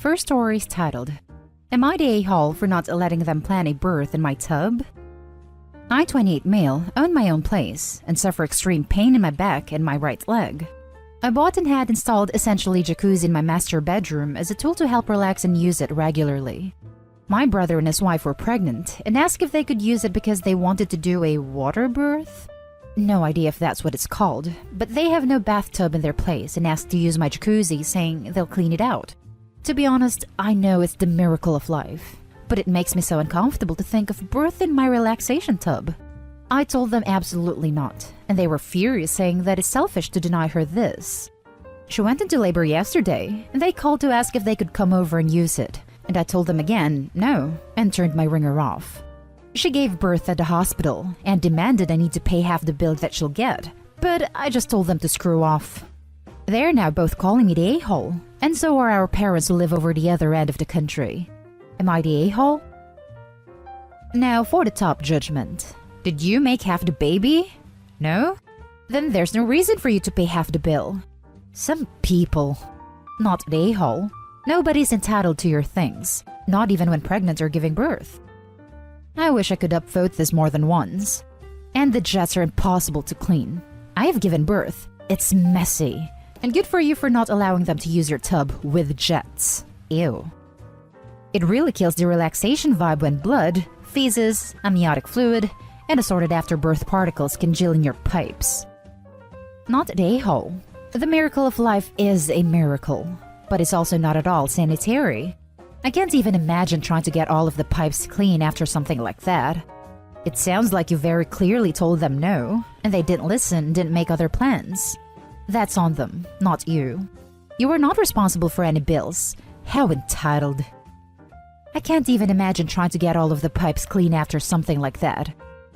first story is titled, Am I the a-hole for not letting them plan a birth in my tub? I, 28 male, own my own place and suffer extreme pain in my back and my right leg. I bought and had installed essentially jacuzzi in my master bedroom as a tool to help relax and use it regularly. My brother and his wife were pregnant and asked if they could use it because they wanted to do a water birth. No idea if that's what it's called, but they have no bathtub in their place and asked to use my jacuzzi, saying they'll clean it out. To be honest, I know it's the miracle of life, but it makes me so uncomfortable to think of birth in my relaxation tub. I told them absolutely not, and they were furious, saying that it's selfish to deny her this. She went into labor yesterday, and they called to ask if they could come over and use it, and I told them again, no, and turned my ringer off. She gave birth at the hospital and demanded I need to pay half the bill that she'll get, but I just told them to screw off. They're now both calling me the a-hole, and so are our parents who live over the other end of the country. Am I the a-hole? Now for the top judgment. Did you make half the baby? No? Then there's no reason for you to pay half the bill. Some people. Not the a-hole. Nobody's entitled to your things, not even when pregnant or giving birth. I wish I could upvote this more than once. And the jets are impossible to clean. I have given birth. It's messy. And good for you for not allowing them to use your tub with jets. Ew. It really kills the relaxation vibe when blood, feces, amniotic fluid, and assorted afterbirth particles congeal in your pipes. Not the a-hole. The miracle of life is a miracle, but it's also not at all sanitary. I can't even imagine trying to get all of the pipes clean after something like that. It sounds like you very clearly told them no, and they didn't listen and didn't make other plans. That's on them, not you. You are not responsible for any bills. How entitled. I can't even imagine trying to get all of the pipes clean after something like that.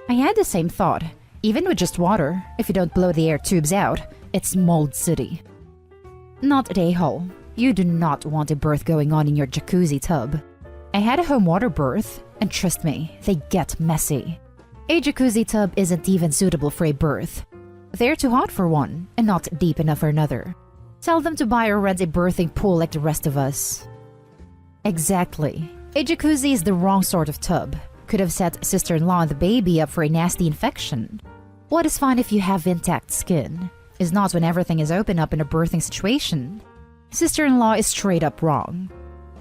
I had the same thought. Even with just water, if you don't blow the air tubes out, it's mold city. Not the a-hole. You do not want a birth going on in your jacuzzi tub. I had a home water birth, and trust me, they get messy. A jacuzzi tub isn't even suitable for a birth. They're too hot for one, and not deep enough for another. Tell them to buy or rent a birthing pool like the rest of us. Exactly. A jacuzzi is the wrong sort of tub. Could have set sister-in-law and the baby up for a nasty infection. What is fine if you have intact skin is not when everything is open up in a birthing situation. Sister-in-law is straight up wrong.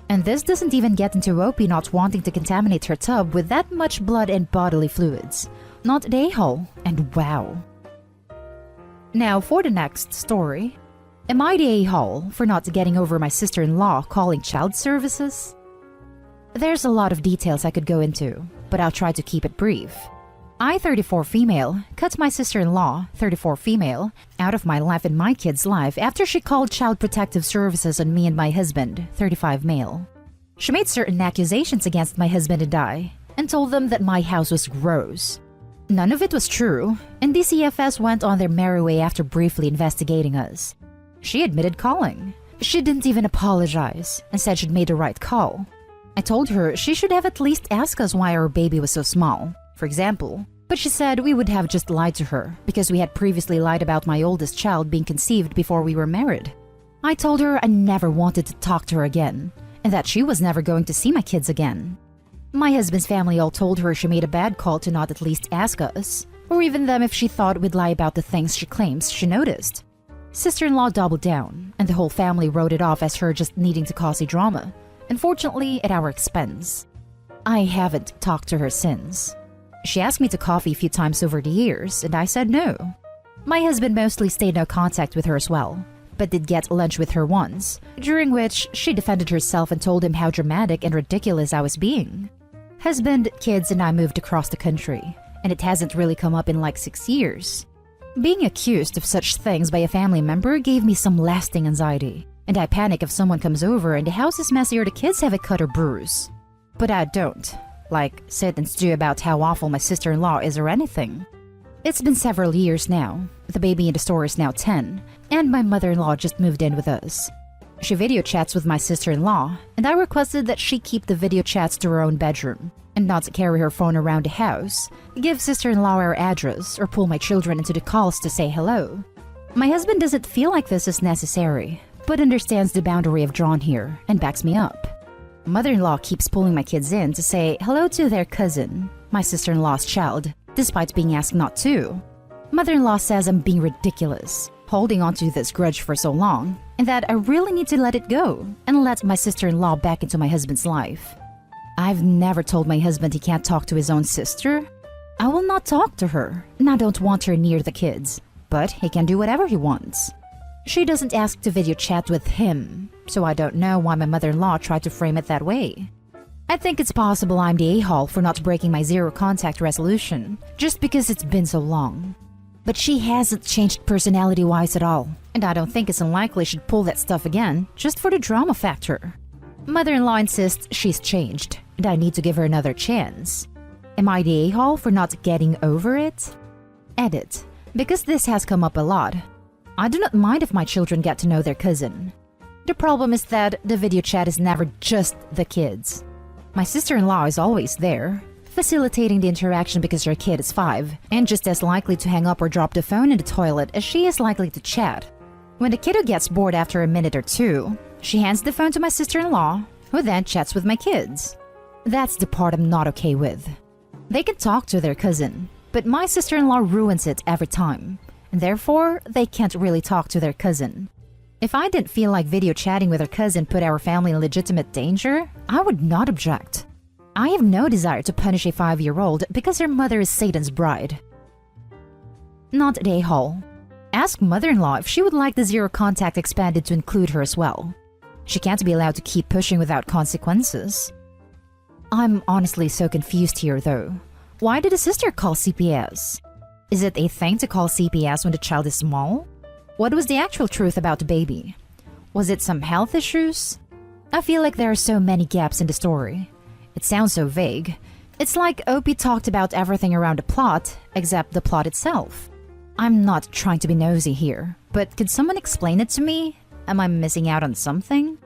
And this doesn't even get into OP not wanting to contaminate her tub with that much blood and bodily fluids. Not the a-hole, and wow. Now for the next story. Am I the a-hole for not getting over my sister-in-law calling child services? There's a lot of details I could go into, but I'll try to keep it brief. I, 34 female, cut my sister-in-law, 34 female, out of my life and my kid's life after she called Child Protective Services on me and my husband, 35 male. She made certain accusations against my husband and I, and told them that my house was gross. None of it was true, and DCFS went on their merry way after briefly investigating us. She admitted calling. She didn't even apologize, and said she'd made the right call. I told her she should have at least asked us why our baby was so small, for example, but she said we would have just lied to her because we had previously lied about my oldest child being conceived before we were married. I told her I never wanted to talk to her again, and that she was never going to see my kids again. My husband's family all told her she made a bad call to not at least ask us, or even them if she thought we'd lie about the things she claims she noticed. Sister-in-law doubled down, and the whole family wrote it off as her just needing to cause a drama, unfortunately at our expense. I haven't talked to her since. She asked me to coffee a few times over the years, and I said no. My husband mostly stayed no contact with her as well, but did get lunch with her once, during which she defended herself and told him how dramatic and ridiculous I was being. Husband, kids, and I moved across the country, and it hasn't really come up in like 6 years. Being accused of such things by a family member gave me some lasting anxiety, and I panic if someone comes over and the house is messy or the kids have a cut or bruise. But I don't, like, sit and stew about how awful my sister-in-law is or anything. It's been several years now. The baby in the store is now 10, and my mother-in-law just moved in with us. She video chats with my sister-in-law, and I requested that she keep the video chats to her own bedroom, and not carry her phone around the house, give sister-in-law our address, or pull my children into the calls to say hello. My husband doesn't feel like this is necessary, but understands the boundary I've drawn here and backs me up. Mother-in-law keeps pulling my kids in to say hello to their cousin, my sister-in-law's child, despite being asked not to. Mother-in-law says I'm being ridiculous, holding on to this grudge for so long, and that I really need to let it go and let my sister-in-law back into my husband's life. I've never told my husband he can't talk to his own sister. I will not talk to her, and I don't want her near the kids, but he can do whatever he wants. She doesn't ask to video chat with him, so I don't know why my mother-in-law tried to frame it that way. I think it's possible I'm the a-hole for not breaking my zero contact resolution, just because it's been so long. But she hasn't changed personality-wise at all, and I don't think it's unlikely she'd pull that stuff again, just for the drama factor. Mother-in-law insists she's changed, and I need to give her another chance. Am I the a-hole for not getting over it? Edit. Because this has come up a lot. I do not mind if my children get to know their cousin. The problem is that the video chat is never just the kids. My sister-in-law is always there, facilitating the interaction because her kid is 5, and just as likely to hang up or drop the phone in the toilet as she is likely to chat. When the kiddo gets bored after a minute or two, she hands the phone to my sister-in-law, who then chats with my kids. That's the part I'm not okay with. They can talk to their cousin, but my sister-in-law ruins it every time, and therefore they can't really talk to their cousin. If I didn't feel like video chatting with her cousin put our family in legitimate danger, I would not object. I have no desire to punish a 5-year-old because her mother is Satan's bride. Not an a-hole. Ask mother-in-law if she would like the zero contact expanded to include her as well. She can't be allowed to keep pushing without consequences. I'm honestly so confused here though. Why did a sister call CPS? Is it a thing to call CPS when the child is small? What was the actual truth about the baby? Was it some health issues? I feel like there are so many gaps in the story. It sounds so vague. It's like Opie talked about everything around the plot, except the plot itself. I'm not trying to be nosy here, but could someone explain it to me? Am I missing out on something?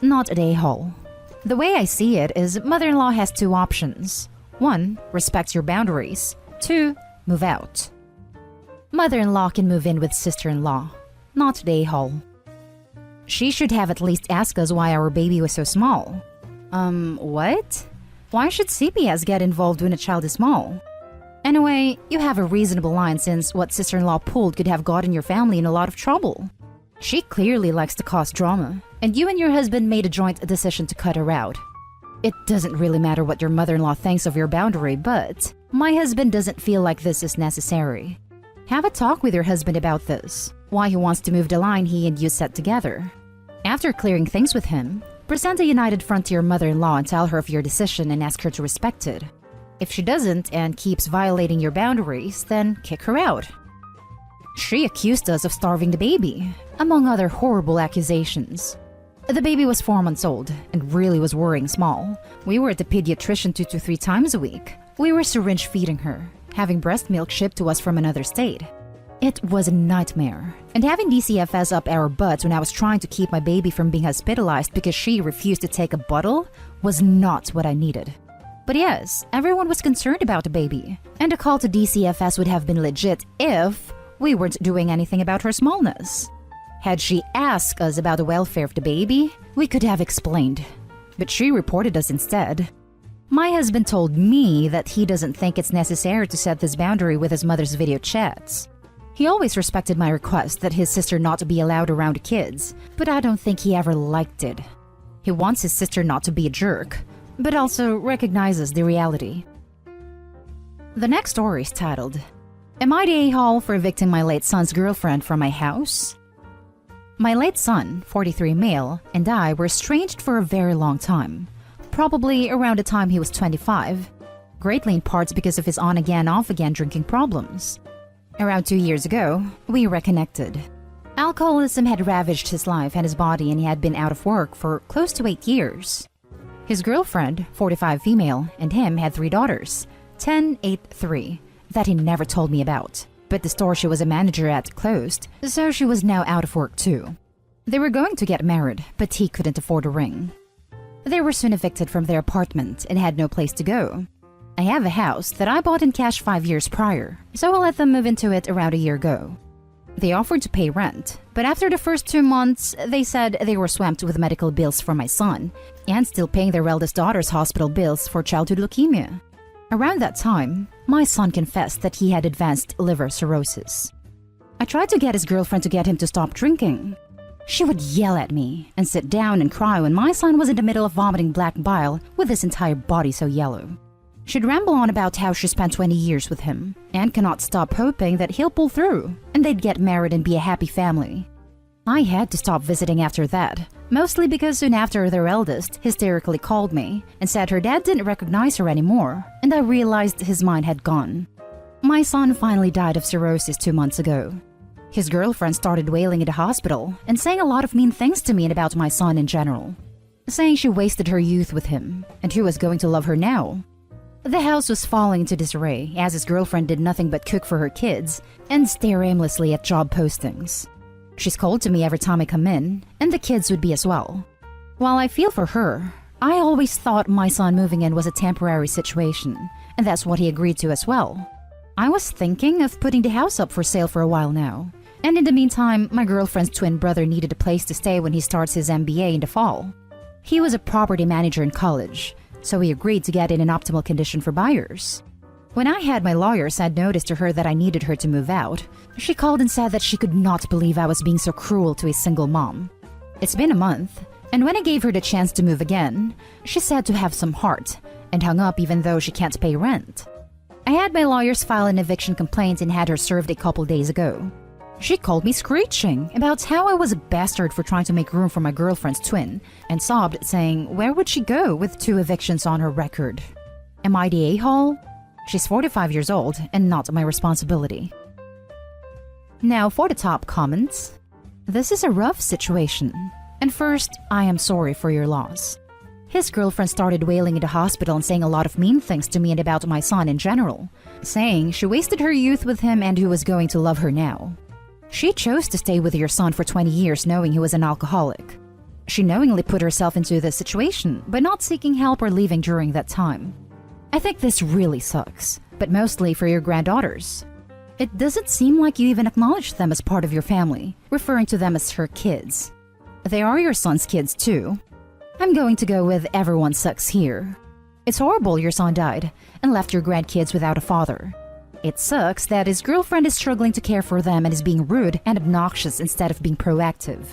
Not an a-hole. The way I see it is mother-in-law has 2 options. 1, respect your boundaries. 2, move out. Mother-in-law can move in with sister-in-law, not the a-hole. She should have at least asked us why our baby was so small. What? Why should CPS get involved when a child is small? Anyway, you have a reasonable line since what sister-in-law pulled could have gotten your family in a lot of trouble. She clearly likes to cause drama, and you and your husband made a joint decision to cut her out. It doesn't really matter what your mother-in-law thinks of your boundary, but my husband doesn't feel like this is necessary. Have a talk with your husband about this, why he wants to move the line he and you set together. After clearing things with him, present a united front to your mother-in-law and tell her of your decision and ask her to respect it. If she doesn't and keeps violating your boundaries, then kick her out. She accused us of starving the baby, among other horrible accusations. The baby was 4 months old and really was worrying small. We were at the pediatrician 2 to 3 times a week. We were syringe feeding her, having breast milk shipped to us from another state. It was a nightmare, and having DCFS up our butts when I was trying to keep my baby from being hospitalized because she refused to take a bottle was not what I needed. But yes, everyone was concerned about the baby, and a call to DCFS would have been legit if we weren't doing anything about her smallness. Had she asked us about the welfare of the baby, we could have explained, but she reported us instead. My husband told me that he doesn't think it's necessary to set this boundary with his mother's video chats. He always respected my request that his sister not to be allowed around the kids, but I don't think he ever liked it. He wants his sister not to be a jerk, but also recognizes the reality. The next story is titled, Am I the a-hole for evicting my late son's girlfriend from my house? My late son, 43 male, and I were estranged for a very long time. Probably around the time he was 25, greatly in parts because of his on-again, off-again drinking problems. Around 2 years ago, we reconnected. Alcoholism had ravaged his life and his body, and he had been out of work for close to 8 years. His girlfriend, 45 female, and him had 3 daughters, 10, 8, 3, that he never told me about. But the store she was a manager at closed, so she was now out of work too. They were going to get married, but he couldn't afford a ring. They were soon evicted from their apartment and had no place to go. I have a house that I bought in cash 5 years prior, so I let them move into it around a year ago. They offered to pay rent, but after the first 2 months, they said they were swamped with medical bills for my son and still paying their eldest daughter's hospital bills for childhood leukemia. Around that time, my son confessed that he had advanced liver cirrhosis. I tried to get his girlfriend to get him to stop drinking. She would yell at me and sit down and cry when my son was in the middle of vomiting black bile with his entire body so yellow. She'd ramble on about how she spent 20 years with him and cannot stop hoping that he'll pull through and they'd get married and be a happy family. I had to stop visiting after that, mostly because soon after their eldest hysterically called me and said her dad didn't recognize her anymore, and I realized his mind had gone. My son finally died of cirrhosis 2 months ago. His girlfriend started wailing at the hospital and saying a lot of mean things to me and about my son in general, saying she wasted her youth with him and who was going to love her now. The house was falling into disarray as his girlfriend did nothing but cook for her kids and stare aimlessly at job postings. She's cold to me every time I come in, and the kids would be as well. While I feel for her, I always thought my son moving in was a temporary situation, and that's what he agreed to as well. I was thinking of putting the house up for sale for a while now, and in the meantime, my girlfriend's twin brother needed a place to stay when he starts his MBA in the fall. He was a property manager in college, so we agreed to get it in optimal condition for buyers. When I had my lawyer send notice to her that I needed her to move out, she called and said that she could not believe I was being so cruel to a single mom. It's been a month, and when I gave her the chance to move again, she said to have some heart and hung up even though she can't pay rent. I had my lawyers file an eviction complaint and had her served a couple days ago. She called me screeching about how I was a bastard for trying to make room for my girlfriend's twin and sobbed, saying where would she go with 2 evictions on her record? Am I the a-hole? She's 45 years old and not my responsibility. Now for the top comments. This is a rough situation. And first, I am sorry for your loss. His girlfriend started wailing in the hospital and saying a lot of mean things to me and about my son in general, saying she wasted her youth with him and who was going to love her now. She chose to stay with your son for 20 years knowing he was an alcoholic. She knowingly put herself into this situation by not seeking help or leaving during that time. I think this really sucks, but mostly for your granddaughters. It doesn't seem like you even acknowledge them as part of your family, referring to them as her kids. They are your son's kids too. I'm going to go with everyone sucks here. It's horrible your son died and left your grandkids without a father. It sucks that his girlfriend is struggling to care for them and is being rude and obnoxious instead of being proactive.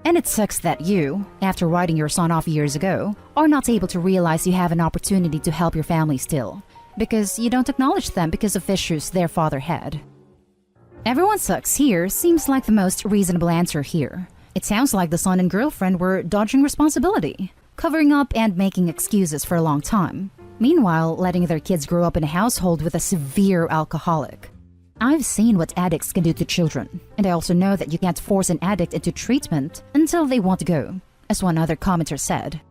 And it sucks that you, after writing your son off years ago, are not able to realize you have an opportunity to help your family still, because you don't acknowledge them because of issues their father had. Everyone sucks here seems like the most reasonable answer here. It sounds like the son and girlfriend were dodging responsibility, covering up and making excuses for a long time. Meanwhile, letting their kids grow up in a household with a severe alcoholic. I've seen what addicts can do to children, and I also know that you can't force an addict into treatment until they want to go, as one other commenter said.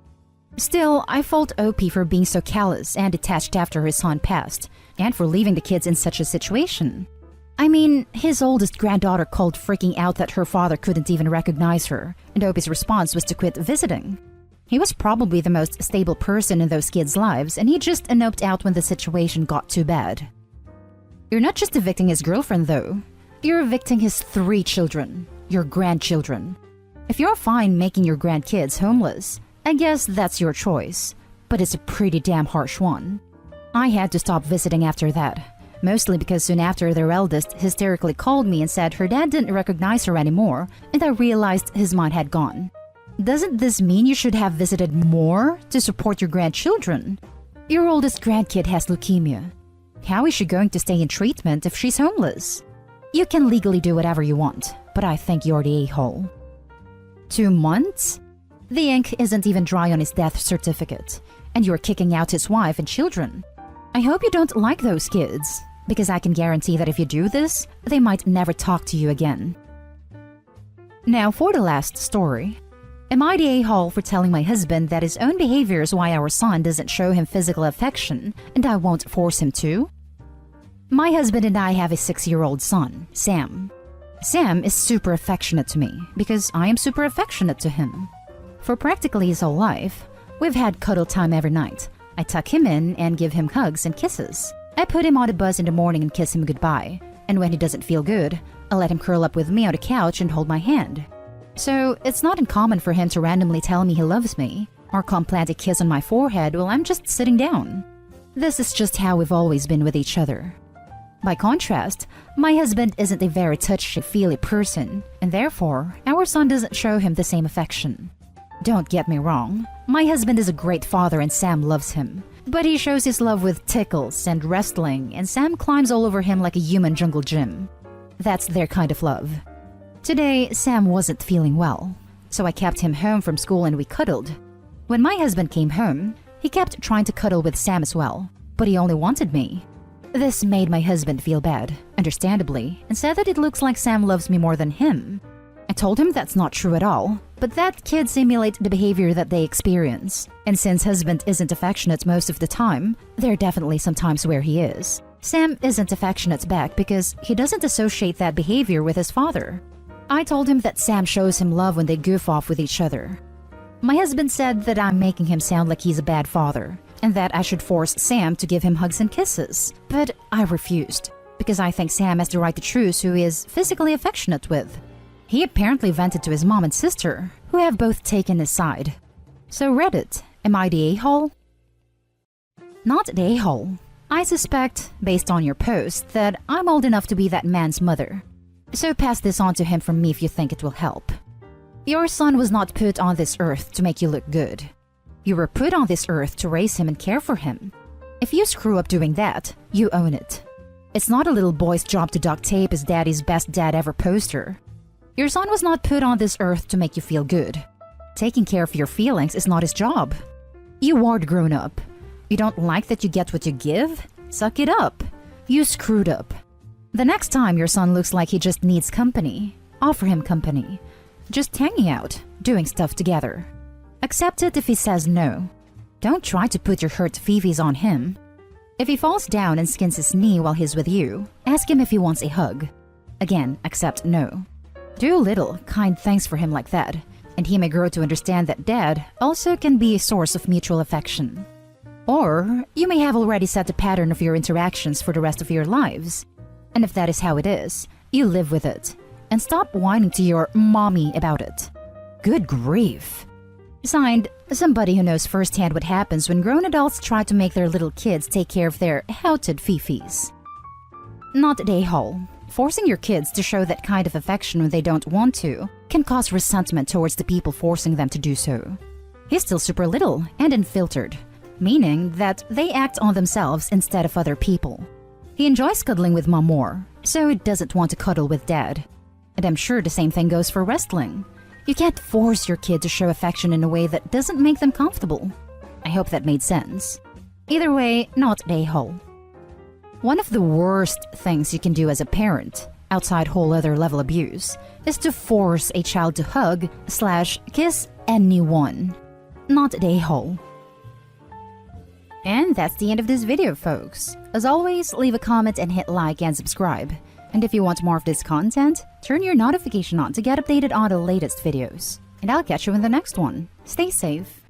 Still, I fault OP for being so callous and detached after his son passed, and for leaving the kids in such a situation. I mean, his oldest granddaughter called freaking out that her father couldn't even recognize her, and OP's response was to quit visiting. He was probably the most stable person in those kids' lives, and he just noped out when the situation got too bad. You're not just evicting his girlfriend, though. You're evicting his 3 children, your grandchildren. If you're fine making your grandkids homeless, I guess that's your choice, but it's a pretty damn harsh one. I had to stop visiting after that, mostly because soon after their eldest hysterically called me and said her dad didn't recognize her anymore, and I realized his mind had gone. Doesn't this mean you should have visited more to support your grandchildren? Your oldest grandkid has leukemia. How is she going to stay in treatment if she's homeless? You can legally do whatever you want, but I think you're the a-hole. 2 months? The ink isn't even dry on his death certificate, and you're kicking out his wife and children. I hope you don't like those kids, because I can guarantee that if you do this, they might never talk to you again. Now for the last story. Am I the a-hole for telling my husband that his own behavior is why our son doesn't show him physical affection, and I won't force him to? My husband and I have a 6-year-old son, Sam. Sam is super affectionate to me, because I am super affectionate to him. For practically his whole life, we've had cuddle time every night. I tuck him in and give him hugs and kisses. I put him on a bus in the morning and kiss him goodbye, and when he doesn't feel good, I let him curl up with me on the couch and hold my hand. So it's not uncommon for him to randomly tell me he loves me, or come plant a kiss on my forehead while I'm just sitting down. This is just how we've always been with each other. By contrast, my husband isn't a very touchy-feely person, and therefore, our son doesn't show him the same affection. Don't get me wrong, my husband is a great father and Sam loves him. But he shows his love with tickles and wrestling, and Sam climbs all over him like a human jungle gym. That's their kind of love. Today, Sam wasn't feeling well, so I kept him home from school and we cuddled. When my husband came home, he kept trying to cuddle with Sam as well, but he only wanted me. This made my husband feel bad, understandably, and said that it looks like Sam loves me more than him. I told him that's not true at all, but that kids simulate the behavior that they experience. And since husband isn't affectionate most of the time, there are definitely some times where he is. Sam isn't affectionate back because he doesn't associate that behavior with his father. I told him that Sam shows him love when they goof off with each other. My husband said that I'm making him sound like he's a bad father, and that I should force Sam to give him hugs and kisses. But I refused, because I think Sam has the right to choose who he is physically affectionate with. He apparently vented to his mom and sister, who have both taken his side. So Reddit, am I the a-hole? Not the a-hole. I suspect, based on your post, that I'm old enough to be that man's mother. So pass this on to him from me if you think it will help. Your son was not put on this earth to make you look good. You were put on this earth to raise him and care for him. If you screw up doing that, you own it. It's not a little boy's job to duct tape his daddy's best dad ever poster. Your son was not put on this earth to make you feel good. Taking care of your feelings is not his job. You are grown up. You don't like that you get what you give? Suck it up. You screwed up. The next time your son looks like he just needs company, offer him company. Just hanging out, doing stuff together. Accept it if he says no. Don't try to put your hurt feelings on him. If he falls down and skins his knee while he's with you, ask him if he wants a hug. Again, accept no. Do little, kind things for him like that, and he may grow to understand that dad also can be a source of mutual affection. Or you may have already set the pattern of your interactions for the rest of your lives. And if that is how it is, you live with it. And stop whining to your mommy about it. Good grief. Signed, somebody who knows firsthand what happens when grown adults try to make their little kids take care of their outed fifis. Not the a-hole. Forcing your kids to show that kind of affection when they don't want to can cause resentment towards the people forcing them to do so. He's still super little and unfiltered, meaning that they act on themselves instead of other people. He enjoys cuddling with mom more, so he doesn't want to cuddle with dad. And I'm sure the same thing goes for wrestling. You can't force your kid to show affection in a way that doesn't make them comfortable. I hope that made sense. Either way, not the a-hole. One of the worst things you can do as a parent, outside whole other level abuse, is to force a child to hug/kiss anyone. Not the a-hole. And that's the end of this video, folks. As always, leave a comment and hit like and subscribe. And if you want more of this content, turn your notification on to get updated on the latest videos. And I'll catch you in the next one. Stay safe.